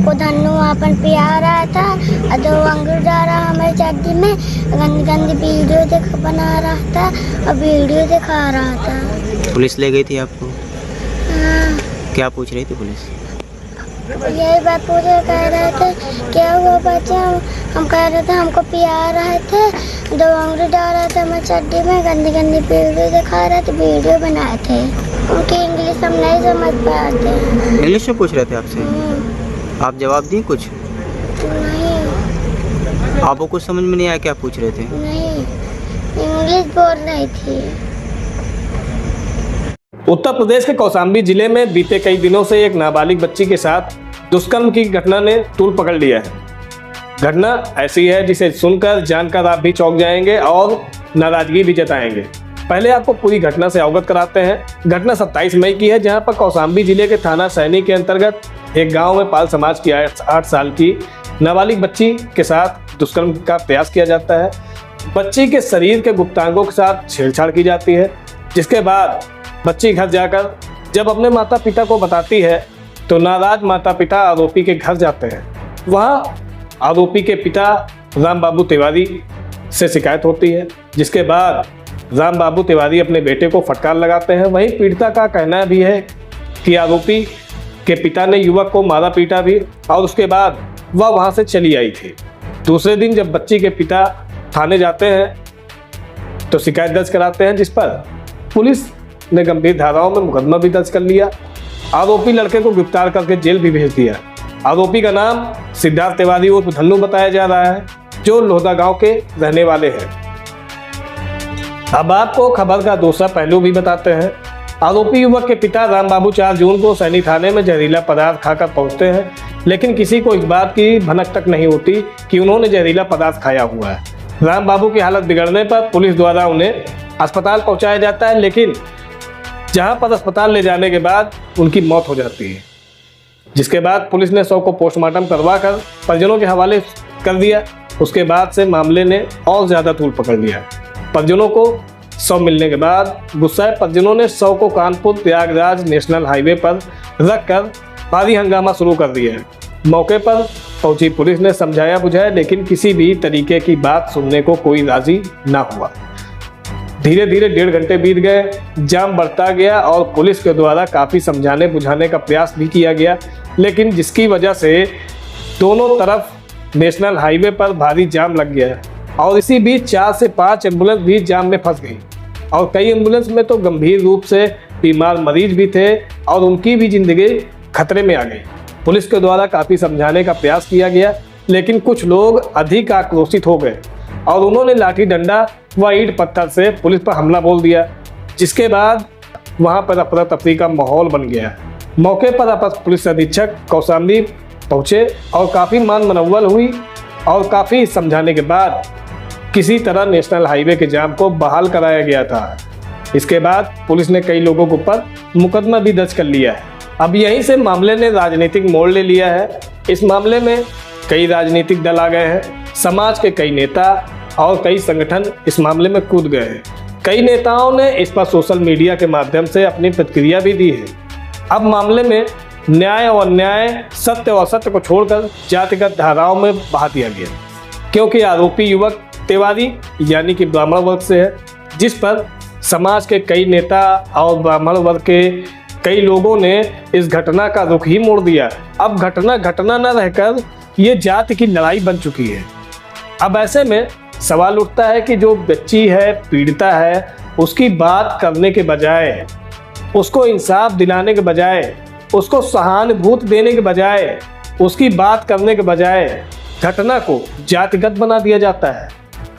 हमको धन्नू अपन पिया रहा था और 2 अंगूर डाला हमारी चड्डी में, गंदी गंदी वीडियो बना रहा था और वीडियो दिखा रहा था। पुलिस ले गई थी आपको? हाँ। क्या पूछ रही थी पुलिस? यही बात पूछे, कह रहे थे क्या हुआ बच्चा, हम कह रहे थे हमको पिया रहे थे, 2 अंगूर डाल रहे थे हमारी चड्डी में, गंदी गंदी वीडियो दिखा रहे थे, वीडियो बनाए थे। उनकी इंग्लिश हम नहीं समझ पाते। इंग्लिश में पूछ रहे थे आपसे? आप जवाब दी कुछ? नहीं। आपको कुछ समझ में नहीं आया क्या पूछ रहे थे? नहीं, इंग्लिश बोल रही थी। उत्तर प्रदेश के कौशाम्बी जिले में बीते कई दिनों से एक नाबालिग बच्ची के साथ दुष्कर्म की घटना ने तूल पकड़ लिया है। घटना ऐसी है जिसे सुनकर जानकर आप भी चौंक जाएंगे और नाराजगी भी जताएंगे। पहले आपको पूरी घटना से अवगत कराते हैं। घटना 27 मई की है, जहां पर कौशाम्बी जिले के थाना सैनी के अंतर्गत एक गांव में पाल समाज की 8 साल की नाबालिग बच्ची के साथ दुष्कर्म का प्रयास किया जाता है। बच्ची के शरीर के गुप्तांगों के साथ छेड़छाड़ की जाती है, जिसके बाद बच्ची घर जाकर जब अपने माता पिता को बताती है तो नाराज माता पिता आरोपी के घर जाते हैं। वहाँ आरोपी के पिता राम बाबू तिवारी से शिकायत होती है, जिसके बाद राम बाबू तिवारी अपने बेटे को फटकार लगाते हैं। वहीं पीड़िता का कहना भी है कि आरोपी के पिता ने युवक को मारा पीटा भी और उसके बाद वह वहाँ से चली आई थी। दूसरे दिन जब बच्ची के पिता थाने जाते हैं तो शिकायत दर्ज कराते हैं, जिस पर पुलिस ने गंभीर धाराओं में मुकदमा भी दर्ज कर लिया। आरोपी लड़के को गिरफ्तार करके जेल भी भेज दिया। आरोपी का नाम सिद्धार्थ तिवारी उर्फ धन्नू बताया जा रहा है, जो लोहदा गांव के रहने वाले हैं। अब आपको खबर का दूसरा पहलू भी बताते हैं। आरोपी युवक के पिता राम बाबू 4 जून को सैनी थाने में जहरीला पदार्थ खाकर पहुंचते हैं, लेकिन किसी को इस बात की भनक तक नहीं होती कि उन्होंने जहरीला पदार्थ खाया हुआ है। राम बाबू की हालत बिगड़ने पर पुलिस द्वारा उन्हें अस्पताल पहुंचाया जाता है, लेकिन जहां पर अस्पताल ले जाने के बाद उनकी मौत हो जाती है, जिसके बाद पुलिस ने शव को पोस्टमार्टम करवाकर परिजनों के हवाले कर दिया। उसके बाद से मामले ने और ज्यादा तूल पकड़ लिया। परिजनों को शव मिलने के बाद गुस्साए परिजनों ने शव को कानपुर प्रयागराज नेशनल हाईवे पर रखकर भारी हंगामा शुरू कर दिया है। मौके पर पहुंची पुलिस ने समझाया बुझाया, लेकिन किसी भी तरीके की बात सुनने को कोई राजी ना हुआ। धीरे धीरे 1.5 घंटे बीत गए, जाम बढ़ता गया और पुलिस के द्वारा काफ़ी समझाने बुझाने का प्रयास भी किया गया, लेकिन जिसकी वजह से दोनों तरफ नेशनल हाईवे पर भारी जाम लग गया और इसी बीच 4 से 5 एम्बुलेंस भी जाम में फंस गई और कई एम्बुलेंस में तो गंभीर रूप से बीमार मरीज भी थे और उनकी भी जिंदगी खतरे में आ गई। पुलिस के द्वारा काफ़ी समझाने का प्रयास किया गया, लेकिन कुछ लोग अधिक आक्रोशित हो गए और उन्होंने लाठी डंडा व ईंट पत्थर से पुलिस पर हमला बोल दिया, जिसके बाद वहां पर अफरा तफरी का माहौल बन गया। मौके पर अपर पुलिस अधीक्षक कौशाम्बी पहुंचे और काफ़ी मान मनव्वल हुई और काफ़ी समझाने के बाद किसी तरह नेशनल हाईवे के जाम को बहाल कराया गया था। इसके बाद पुलिस ने कई लोगों के ऊपर मुकदमा भी दर्ज कर लिया है। अब यहीं से मामले ने राजनीतिक मोड़ ले लिया है। इस मामले में कई राजनीतिक दल आ गए हैं, समाज के कई नेता और कई संगठन इस मामले में कूद गए हैं। कई नेताओं ने इस पर सोशल मीडिया के माध्यम से अपनी प्रतिक्रिया भी दी है। अब मामले में न्याय और अन्याय, सत्य और असत्य को छोड़कर जातिगत धाराओं में बहा दिया गया, क्योंकि आरोपी युवक तिवारी यानी कि ब्राह्मण वर्ग से है, जिस पर समाज के कई नेता और ब्राह्मण वर्ग के कई लोगों ने इस घटना का रुख ही मोड़ दिया। अब घटना न रहकर ये जाति की लड़ाई बन चुकी है। अब ऐसे में सवाल उठता है कि जो बच्ची है, पीड़िता है, उसकी बात करने के बजाय, उसको इंसाफ दिलाने के बजाय, उसको सहानुभूति देने के बजाय, उसकी बात करने के बजाय घटना को जातिगत बना दिया जाता है।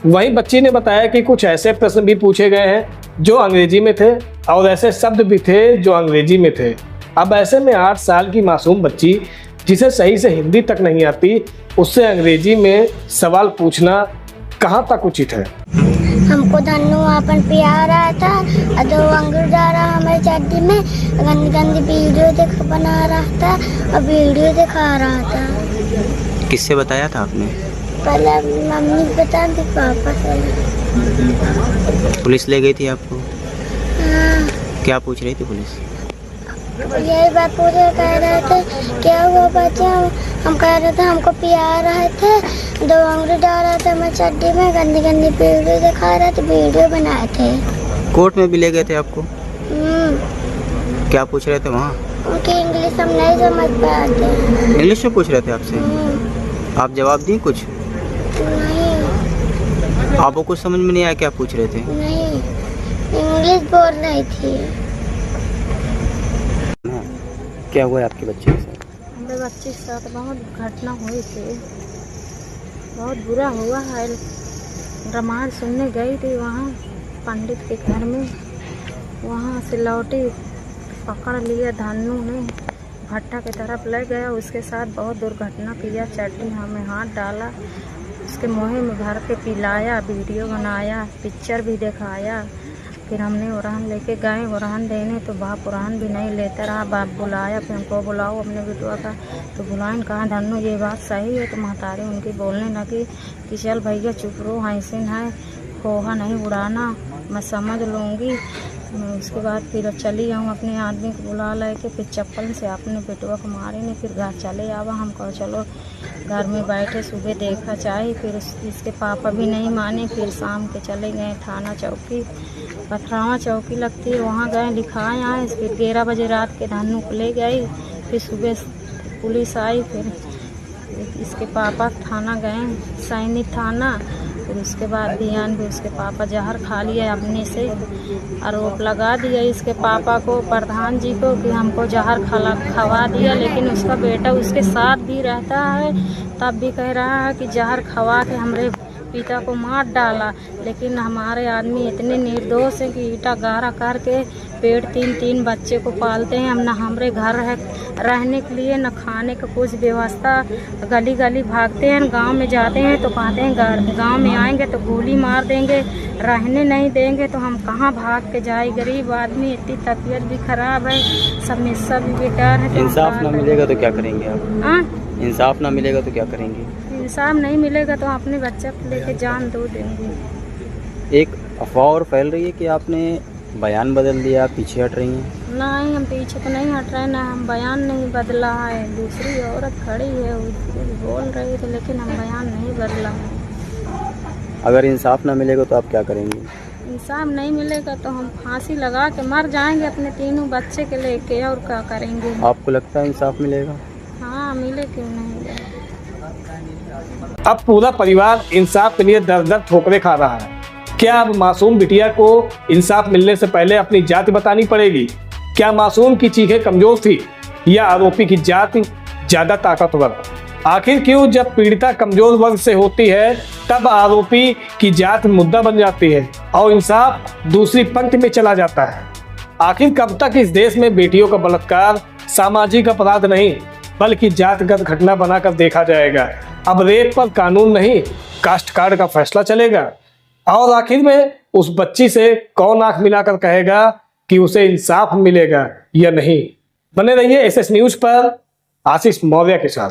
वहीं बच्ची ने बताया कि कुछ ऐसे प्रश्न भी पूछे गए हैं जो अंग्रेजी में थे और ऐसे शब्द भी थे जो अंग्रेजी में थे। अब ऐसे में 8 साल की मासूम बच्ची जिसे सही से हिंदी तक नहीं आती, उससे अंग्रेजी में सवाल पूछना कहाँ तक उचित है। हमको धन्नू अपन पिया रहा था और 2 अंगूर डाला हमारी चड्डी में, गंदी गंदी वीडियो बना रहा था और वीडियो दिखा रहा था। किससे बताया था आपने? पहले मम्मी बता दी, पापा से। पुलिस ले गई थी आपको? हाँ। क्या पूछ रही थी पुलिस? यही बात पूछे, कह रहे थे क्या हुआ बच्चा, हम कह रहे थे हमको पिया रहे थे, 2 उंगली डाल रहे थे मैं चड्डी में, गंदी गंदी वीडियो दिखा रहे थे, वीडियो बनाए थे। कोर्ट में भी ले गए थे आपको? क्या पूछ रहे थे वहाँ? उनकी इंग्लिश हम नहीं समझ पाते। इंग्लिश में पूछ रहे थे आपसे? आप जवाब दिए कुछ? नहीं। आपको कुछ समझ में नहीं आया क्या पूछ रहे थे? नहीं, इंग्लिश बोल रही थी। क्या हुआ है आपके बच्चे के साथ? मेरे बच्चे के साथ बहुत घटना हुई थी, बहुत बुरा हुआ है। रामायण सुनने गई थी वहाँ पंडित के घर में, वहाँ से लौटी, पकड़ लिया धन्नू ने, भट्टा की तरफ ले गया, उसके साथ बहुत दुर्घटना किया। चड्डी हमें हाथ डाला, उसके मुँह में भर के पिलाया, वीडियो बनाया, पिक्चर भी दिखाया। फिर हमने उड़ान लेके गए उड़ान देने, तो बाप उड़ान भी नहीं लेता रहा। बाप बुलाया, फिर हमको बुलाओ अपने बेटुआ का, तो बुलाएं कहा धन्नू ये बात सही है। तो महतारी उनकी बोलने लगी कि चल भैया चुप रहो, ऐसे है खोहा नहीं उड़ाना, मैं समझ लूँगी। मैं उसके बाद फिर चली आऊँ अपने आदमी को बुला लेके, फिर चप्पल से अपने बेटुआ को मारे नहीं। फिर घर चले आवा, हम कहो चलो घर में बैठे, सुबह देखा चाहे। फिर इसके पापा भी नहीं माने, फिर शाम के चले गए थाना चौकी, पथरावा चौकी लगती है, वहाँ गए लिखाए आए। फिर 11 बजे रात के धन्नू को ले गई, फिर सुबह पुलिस आई, फिर इसके पापा थाना गए, सैनी थाना। फिर उसके बाद बियान भी उसके पापा जहर खा लिया अपने से, आरोप लगा दिया इसके पापा को, प्रधान जी को, कि हमको जहर खवा दिया। लेकिन उसका बेटा उसके साथ भी रहता है, तब भी कह रहा है कि जहर खवा के हमरे पिता को मार डाला। लेकिन हमारे आदमी इतने निर्दोष हैं कि ईटा गारा करके पेट 3-3 बच्चे को पालते हैं। हम न हमारे घर रहने के लिए न खाने का कुछ व्यवस्था, गली गली भागते हैं, गांव में जाते हैं तो कहते हैं गांव में आएंगे तो गोली मार देंगे, रहने नहीं देंगे, तो हम कहाँ भाग के जाए। गरीब आदमी, इतनी तबीयत भी खराब है, समस्या भी बेकार है। इंसाफ ना मिलेगा तो क्या करेंगे आप? हाँ, इंसाफ ना मिलेगा तो क्या करेंगे? इंसाफ नहीं मिलेगा तो अपने बच्चे को लेके जान दो देंगे। एक अफवाह और फैल रही है कि आपने बयान बदल दिया, पीछे हट रही हैं। नहीं, हम पीछे तो नहीं हट रहे ना, हम बयान नहीं बदला है। दूसरी औरत खड़ी है, उसको बोल रही थी, लेकिन हम बयान नहीं बदला है। अगर इंसाफ ना मिलेगा तो आप क्या करेंगे? इंसाफ नहीं मिलेगा तो हम फांसी लगा के मर जाएंगे अपने तीनों बच्चे के लेके, और क्या करेंगे। आपको लगता है इंसाफ मिलेगा? हाँ, मिले क्यों नहीं। अब पूरा परिवार इंसाफ के लिए दर दर ठोकरे खा रहा है। क्या अब मासूम बिटिया को इंसाफ मिलने से पहले अपनी जाति बतानी पड़ेगी? क्या मासूम की चीखें कमजोर थी या आरोपी की जाति ज्यादा ताकतवर? आखिर क्यों जब पीड़िता कमजोर वर्ग से होती है तब आरोपी की जाति मुद्दा बन जाती है और इंसाफ दूसरी पंक्ति में चला जाता है? आखिर कब तक इस देश में बेटियों का बलात्कार सामाजिक अपराध नहीं बल्कि जातिगत घटना बनाकर देखा जाएगा? अब रेप पर कानून नहीं, कास्ट कार्ड का फैसला चलेगा। और आखिर में उस बच्ची से कौन आंख मिलाकर कहेगा कि उसे इंसाफ मिलेगा या नहीं? बने रहिए एसएस न्यूज पर आशीष मौर्य के साथ।